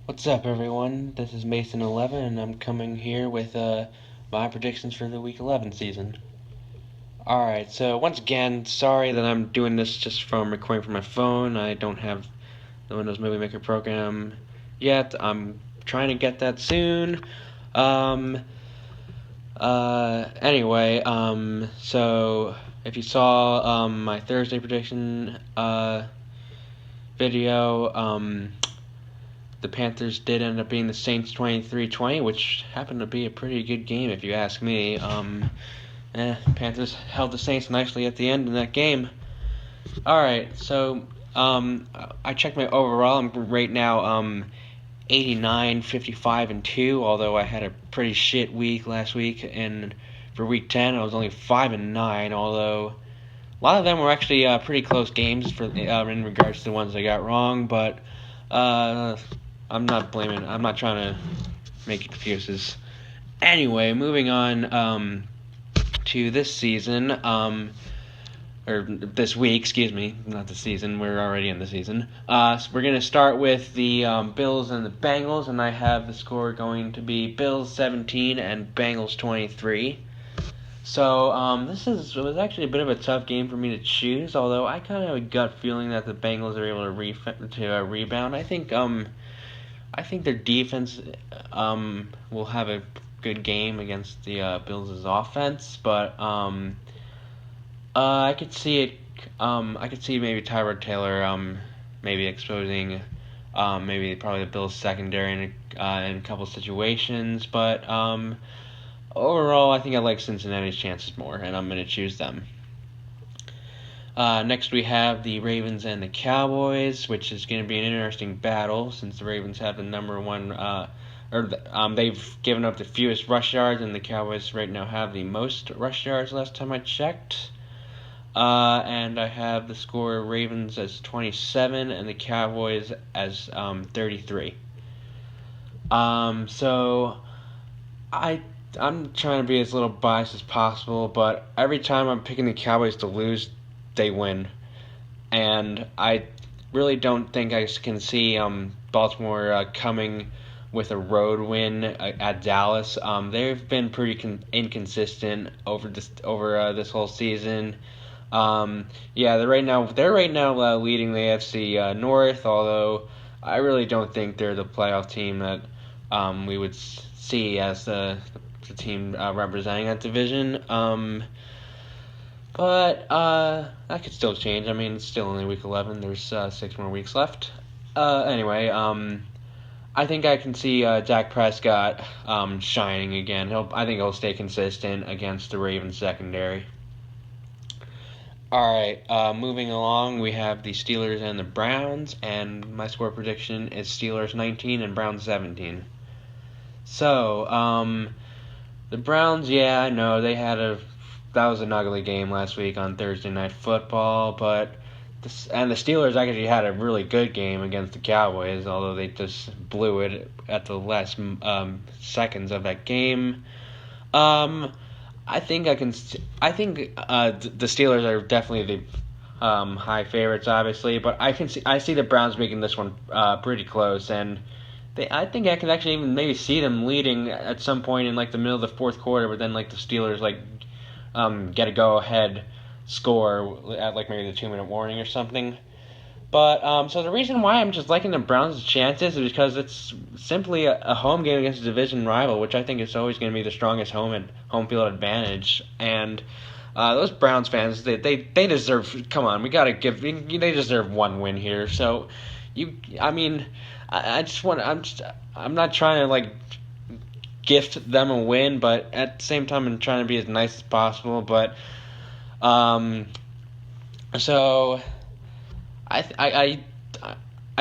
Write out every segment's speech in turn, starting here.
What's up, everyone? This is Mason11, and I'm coming here with my predictions for the Week 11 season. Alright, so once again, sorry that I'm doing this just from recording from my phone. I don't have the Windows Movie Maker program yet. I'm trying to get that soon. Um, so if you saw my Thursday prediction video, the Panthers did end up being the Saints 23-20, which happened to be a pretty good game if you ask me. Panthers held the Saints nicely at the end in that game. All right, so I checked my overall. I'm right now 89, 55, and 2. Although I had a pretty shit week last week, and for week 10 I was only 5 and 9. Although a lot of them were actually pretty close games for in regards to the ones I got wrong, but I'm not blaming. I'm not trying to make excuses. Anyway, moving on to this season, or this week, excuse me, not the season. We're already in the season. So we're gonna start with the Bills and the Bengals, and I have the score going to be Bills 17 and Bengals 23. So it was actually a bit of a tough game for me to choose. Although I kind of have a gut feeling that the Bengals are able to rebound. I think their defense will have a good game against the Bills' offense, but I could see it. I could see maybe Tyrod Taylor maybe exposing maybe probably the Bills' secondary in a couple situations, but overall I think I like Cincinnati's chances more, and I'm going to choose them. Next, we have the Ravens and the Cowboys, which is going to be an interesting battle since the Ravens have the number one, they've given up the fewest rush yards, and the Cowboys right now have the most rush yards last time I checked. And I have the score Ravens as 27 and the Cowboys as 33. So I'm trying to be as little biased as possible, but every time I'm picking the Cowboys to lose, they win. And I really don't think I can see Baltimore coming with a road win at Dallas. They've been pretty inconsistent over this whole season. Yeah, they're right now leading the AFC North. Although I really don't think they're the playoff team that we would see as the team representing that division. But that could still change. I mean, it's still only week 11. There's 6 more weeks left. Anyway, I think I can see Dak Prescott shining again. I think he'll stay consistent against the Ravens secondary. All right, moving along, we have the Steelers and the Browns, and my score prediction is Steelers 19 and Browns 17. So, the Browns, yeah, I know that was an ugly game last week on Thursday Night Football, but the Steelers actually had a really good game against the Cowboys, although they just blew it at the last seconds of that game. I think the Steelers are definitely the high favorites, obviously, but I see the Browns making this one pretty close, and I think I could actually even maybe see them leading at some point in like the middle of the fourth quarter, but then like the Steelers get a go ahead score at like maybe the 2 minute warning or something. But so the reason why I'm just liking the Browns' chances is because it's simply a home game against a division rival, which I think is always going to be the strongest home field advantage. And those Browns fans, they deserve. Come on, we gotta give. They deserve one win here. So I mean, I just want. I'm not trying to like gift them a win, but at the same time, I'm trying to be as nice as possible. But um, so I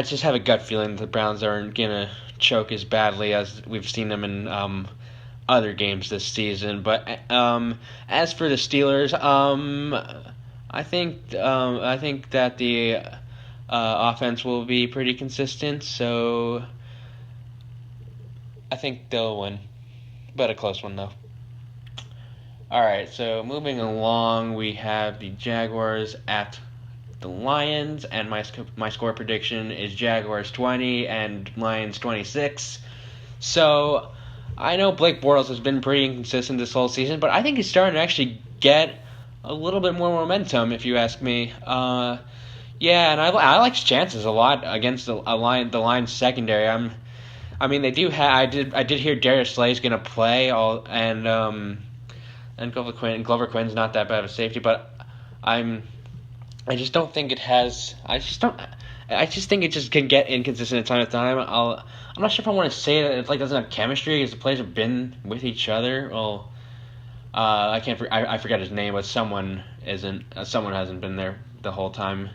just have a gut feeling that the Browns aren't gonna choke as badly as we've seen them in other games this season. But as for the Steelers, I think that the offense will be pretty consistent. So I think they'll win, but a close one though. All right, so moving along, we have the Jaguars at the Lions, and my score prediction is Jaguars 20 and Lions 26. So I know Blake Bortles has been pretty inconsistent this whole season, but I think he's starting to actually get a little bit more momentum, if you ask me. Yeah, and I like his chances a lot against the Lions secondary. They do have. I did hear Darius Slay's gonna play and Glover Quinn's not that bad of a safety, but I just don't think it has. I just think it just can get inconsistent at time to time. I'm not sure if I want to say that it doesn't have chemistry because the players have been with each other. Well, I forget his name, but someone hasn't been there the whole time.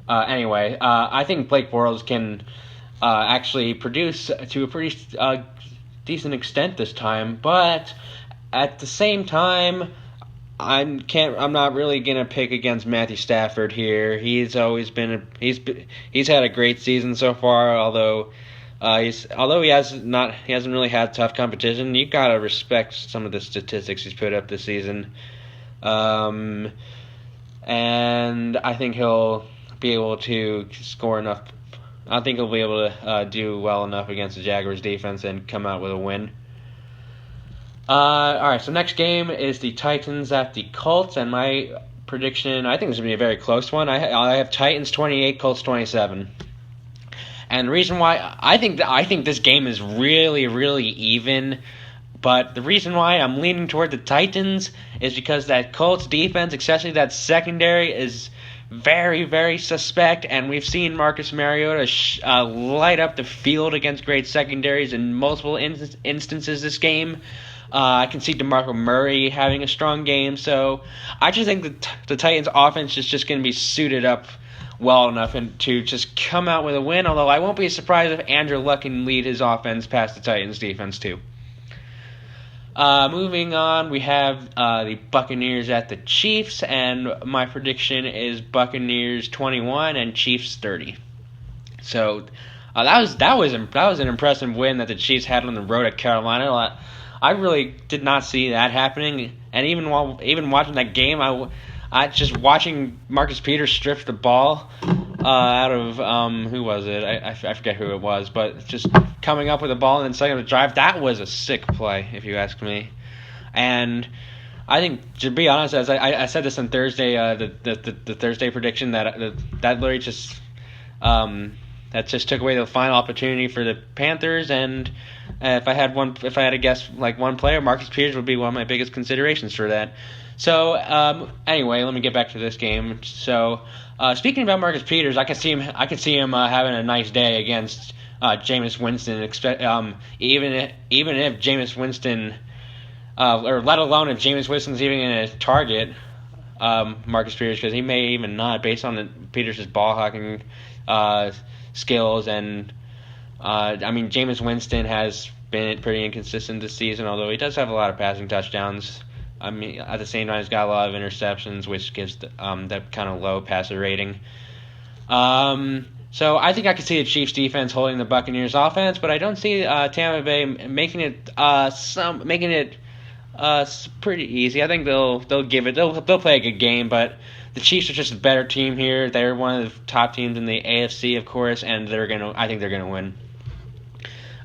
Anyway, I think Blake Bortles can actually produce to a pretty decent extent this time, but at the same time, I'm not really gonna pick against Matthew Stafford here. He's had a great season so far. Although he hasn't really had tough competition. You gotta respect some of the statistics he's put up this season. And I think he'll be able to score enough. I think he'll be able to do well enough against the Jaguars defense and come out with a win. Alright, so next game is the Titans at the Colts, and my prediction, I think this is going to be a very close one. I have Titans 28, Colts 27. And the reason why, I think this game is really, really even, but the reason why I'm leaning toward the Titans is because that Colts defense, especially that secondary, is very, very suspect, and we've seen Marcus Mariota light up the field against great secondaries in multiple instances this game. I can see DeMarco Murray having a strong game, so I just think the Titans' offense is just going to be suited up well enough to just come out with a win, although I won't be surprised if Andrew Luck can lead his offense past the Titans' defense, too. Moving on, we have the Buccaneers at the Chiefs, and my prediction is Buccaneers 21 and Chiefs 30. So that was an impressive win that the Chiefs had on the road at Carolina. I really did not see that happening, and even watching that game, I just watching Marcus Peters strip the ball out of who was it? I forget who it was, but just coming up with the ball and then setting up the drive, that was a sick play, if you ask me. And I think, to be honest, as I said this on Thursday, the Thursday prediction that literally just that just took away the final opportunity for the Panthers. And if I had to guess one player, Marcus Peters would be one of my biggest considerations for that. So anyway, let me get back to this game. So speaking about Marcus Peters, I could see him having a nice day against Jameis Winston. Even if Jameis Winston, or let alone if Jameis Winston's even going to target Marcus Peters, because he may even not, based on Peters' ball hawking skills. And Jameis Winston has been pretty inconsistent this season, although he does have a lot of passing touchdowns. At the same time, he's got a lot of interceptions, which gives that kind of low passer rating. So I think I could see the Chiefs defense holding the Buccaneers offense, but I don't see Tampa Bay making it pretty easy. I think they'll play a good game, but the Chiefs are just a better team here. They're one of the top teams in the AFC, of course, and I think they're gonna win.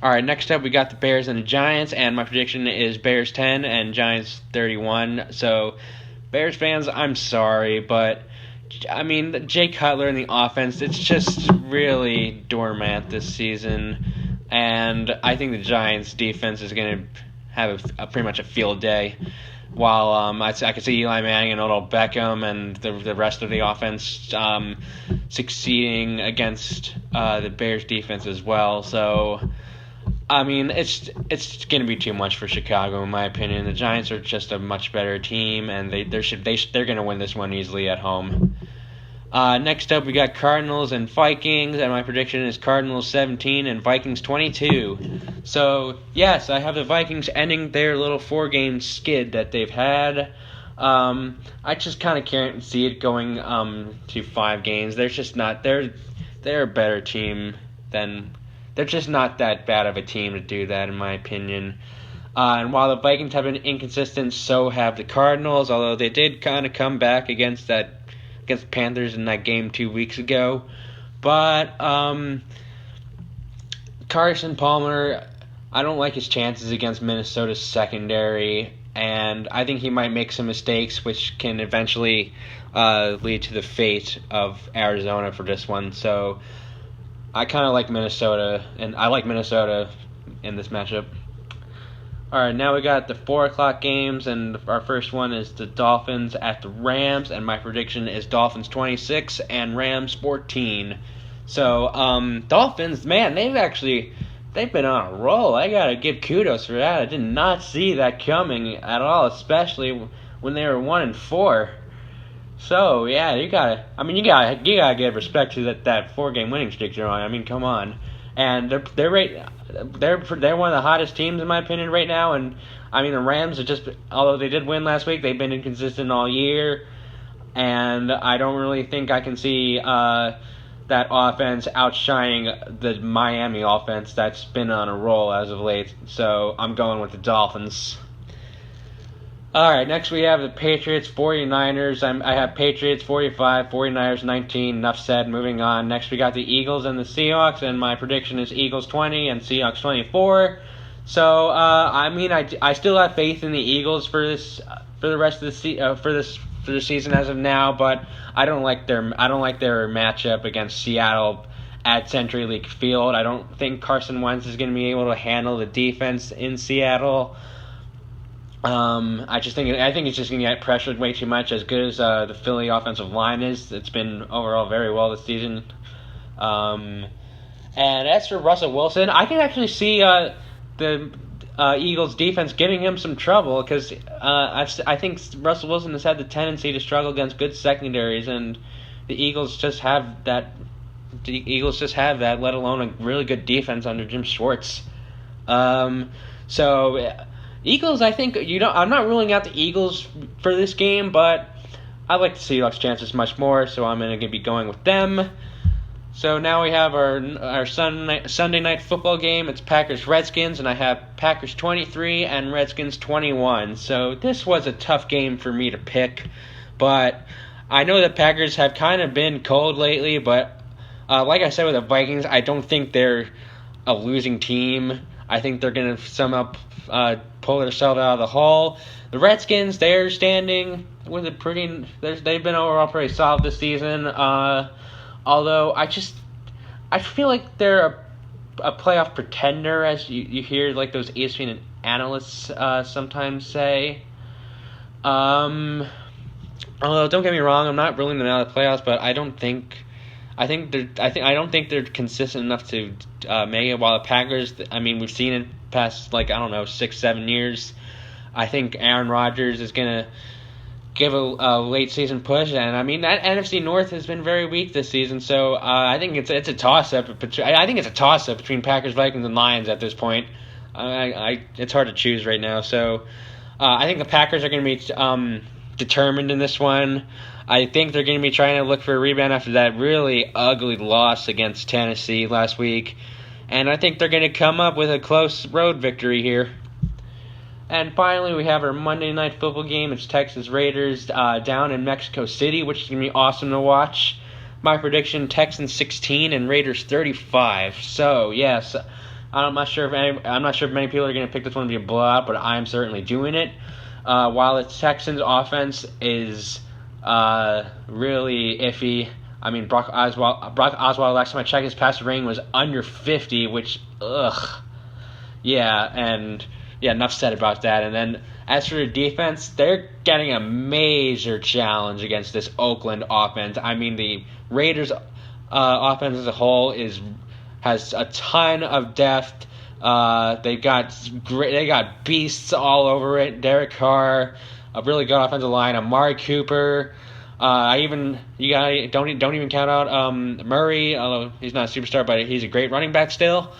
All right, next up we got the Bears and the Giants, and my prediction is Bears 10 and Giants 31. So, Bears fans, I'm sorry, but Jay Cutler in the offense, it's just really dormant this season, and I think the Giants defense is going to have pretty much a field day. While I could see Eli Manning and Odell Beckham and the rest of the offense succeeding against the Bears defense as well. So, it's going to be too much for Chicago, in my opinion. The Giants are just a much better team, and they're going to win this one easily at home. Next up, we got Cardinals and Vikings, and my prediction is Cardinals 17 and Vikings 22. So, yes, I have the Vikings ending their little 4-game skid that they've had. I just kind of can't see it going to 5 games. They're just not. They're a better team than. They're just not that bad of a team to do that, in my opinion. And while the Vikings have been inconsistent, so have the Cardinals, although they did kind of come back against that against the Panthers in that game 2 weeks ago. But Carson Palmer, I don't like his chances against Minnesota's secondary, and I think he might make some mistakes, which can eventually lead to the fate of Arizona for this one. So I kind of like Minnesota, and I like Minnesota in this matchup. All right, now we got the 4 o'clock games, and our first one is the Dolphins at the Rams, and my prediction is Dolphins 26 and Rams 14. So, Dolphins, man, they've been on a roll. I gotta give kudos for that. I did not see that coming at all, especially when they were 1-4. So yeah, you gotta give respect to that 4-game winning streak they're on. I mean, come on, and they're one of the hottest teams in my opinion right now. And I mean, the Rams are just, although they did win last week, they've been inconsistent all year, and I don't really think I can see that offense outshining the Miami offense that's been on a roll as of late. So I'm going with the Dolphins. Alright, next we have the Patriots 49ers. I have Patriots 45, 49ers 19. Enough said, moving on. Next we got the Eagles and the Seahawks, and my prediction is Eagles 20 and Seahawks 24. So, I still have faith in the Eagles for the rest of the season as of now, but I don't like their matchup against Seattle at CenturyLink Field. I don't think Carson Wentz is going to be able to handle the defense in Seattle. I think it's just going to get pressured way too much. As good as the Philly offensive line is, it's been overall very well this season. And as for Russell Wilson, I can actually see the Eagles defense giving him some trouble, because I think Russell Wilson has had the tendency to struggle against good secondaries, and the Eagles just have that. Let alone a really good defense under Jim Schwartz. Eagles, I think, I'm not ruling out the Eagles for this game, but I like the Seahawks' chances much more, so I'm going to be going with them. So now we have our Sunday night football game. It's Packers-Redskins, and I have Packers 23 and Redskins 21. So this was a tough game for me to pick, but I know the Packers have kind of been cold lately, but like I said with the Vikings, I don't think they're a losing team. I think they're going to somehow pull themselves out of the hole. The Redskins, they're standing with they've been overall pretty solid this season. Although I feel like they're a playoff pretender, as you hear like those ESPN analysts sometimes say. Although don't get me wrong, I'm not ruling them out of the playoffs, but I don't think they're consistent enough to make it. While the Packers, I mean, we've seen it past 6-7 years. I think Aaron Rodgers is gonna give a late season push, and I mean that NFC North has been very weak this season. So I think it's a toss up. I think it's a toss up between Packers, Vikings, and Lions at this point. It's hard to choose right now. So I think the Packers are going to be determined in this one. I think they're going to be trying to look for a rebound after that really ugly loss against Tennessee last week. And I think they're going to come up with a close road victory here. And finally, we have our Monday night football game. It's Texas Raiders down in Mexico City, which is going to be awesome to watch. My prediction, Texans 16 and Raiders 35. So, yes, I'm not sure if many people are going to pick this one to be a blowout, but I'm certainly doing it. While the Texans offense is really iffy. I mean, Brock Osweiler, last time I checked, his passer rating was under 50, which, enough said about that. And then, as for the defense, they're getting a major challenge against this Oakland offense. I mean, the Raiders' offense as a whole has a ton of depth. They got beasts all over it. Derek Carr, a really good offensive line. Amari Cooper. Don't even count out Murray, although he's not a superstar, but he's a great running back still.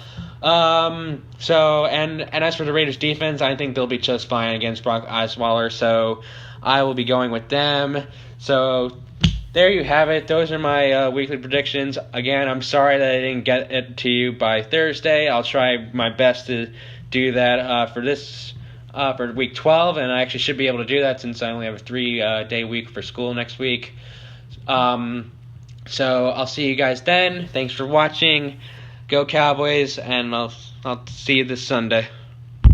And as for the Raiders defense, I think they'll be just fine against Brock Osweiler, so I will be going with them. So there you have it. Those are my weekly predictions. Again, I'm sorry that I didn't get it to you by Thursday. I'll try my best to do that for week 12, and I actually should be able to do that since I only have a 3-day week for school next week. So I'll see you guys then. Thanks for watching. Go Cowboys, and I'll see you this Sunday.